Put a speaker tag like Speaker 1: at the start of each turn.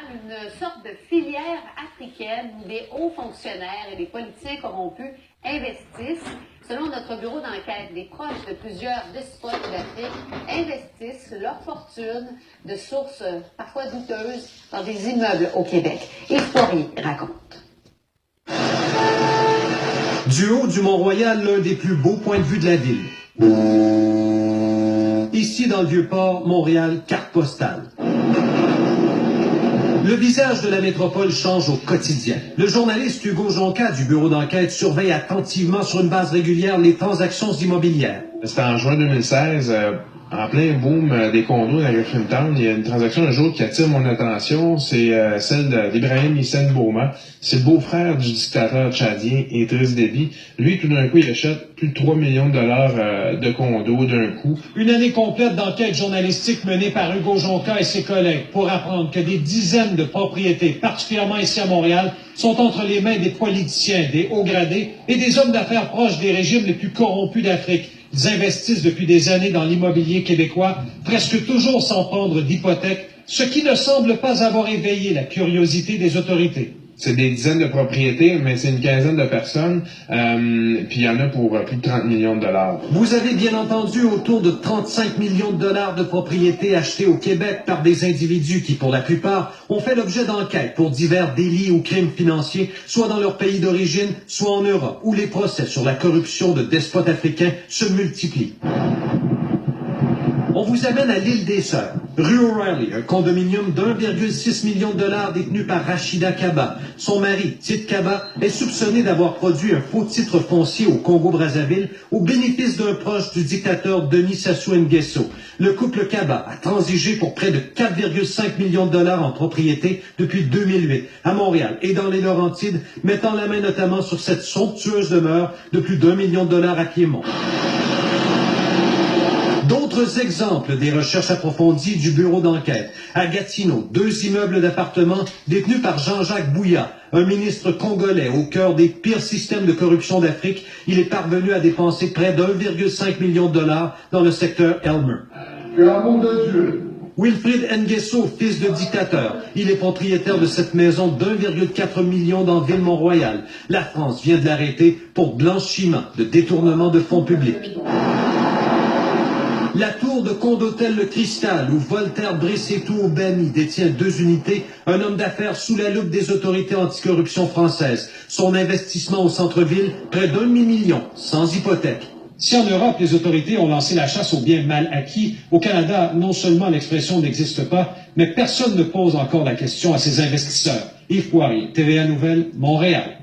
Speaker 1: Une sorte de filière africaine où des hauts fonctionnaires et des politiciens corrompus investissent. Selon notre bureau d'enquête, des proches de plusieurs despotes d'Afrique investissent leur fortune de sources parfois douteuses dans des immeubles au Québec. Yves Poirier raconte.
Speaker 2: Du haut du Mont-Royal, l'un des plus beaux points de vue de la ville. Ici, dans le Vieux-Port, Montréal, carte postale. Le visage de la métropole change au quotidien. Le journaliste Hugo Jonca du bureau d'enquête surveille attentivement sur une base régulière les transactions immobilières.
Speaker 3: C'était en juin 2016, en plein boom des condos dans Griffintown. Il y a une transaction un jour qui attire mon attention, c'est celle d'Ibrahim Hissène Bouma. C'est le beau-frère du dictateur tchadien Idriss Déby. Lui, tout d'un coup, il achète plus de 3 millions de dollars de condos d'un coup.
Speaker 2: Une année complète d'enquête journalistique menée par Hugo Jonca et ses collègues pour apprendre que des dizaines de propriétés, particulièrement ici à Montréal, sont entre les mains des politiciens, des hauts gradés et des hommes d'affaires proches des régimes les plus corrompus d'Afrique. Ils investissent depuis des années dans l'immobilier québécois, presque toujours sans prendre d'hypothèque, ce qui ne semble pas avoir éveillé la curiosité des autorités.
Speaker 3: C'est des dizaines de propriétés, mais c'est une quinzaine de personnes, puis il y en a pour plus de 30 millions de dollars.
Speaker 2: Vous avez bien entendu autour de 35 millions de dollars de propriétés achetées au Québec par des individus qui, pour la plupart, ont fait l'objet d'enquêtes pour divers délits ou crimes financiers, soit dans leur pays d'origine, soit en Europe, où les procès sur la corruption de despotes africains se multiplient. On vous amène à l'île des Sœurs, rue O'Reilly, un condominium d'1,6 million de dollars détenu par Rachida Kaba. Son mari, Tite Kaba, est soupçonné d'avoir produit un faux titre foncier au Congo-Brazzaville au bénéfice d'un proche du dictateur Denis Sassou Nguesso. Le couple Kaba a transigé pour près de 4,5 millions de dollars en propriété depuis 2008 à Montréal et dans les Laurentides, mettant la main notamment sur cette somptueuse demeure de plus d'1 million de dollars à Piémont. D'autres exemples des recherches approfondies du bureau d'enquête. À Gatineau, 2 immeubles d'appartements détenus par Jean-Jacques Bouya, un ministre congolais au cœur des pires systèmes de corruption d'Afrique. Il est parvenu à dépenser près d'1,5 million de dollars dans le secteur Elmer. Wilfrid Nguesso, fils de dictateur. Il est propriétaire de cette maison d'1,4 million dans Ville-Mont-Royal. La France vient de l'arrêter pour blanchiment de détournement de fonds publics. La tour de Condotel Le Cristal, où Voltaire Brissetou-Bani détient 2 unités, un homme d'affaires sous la loupe des autorités anticorruption françaises. Son investissement au centre-ville, près d'1 demi-million, sans hypothèque. Si en Europe, les autorités ont lancé la chasse aux biens mal acquis, au Canada, non seulement l'expression n'existe pas, mais personne ne pose encore la question à ces investisseurs. Yves Poirier, TVA Nouvelles, Montréal.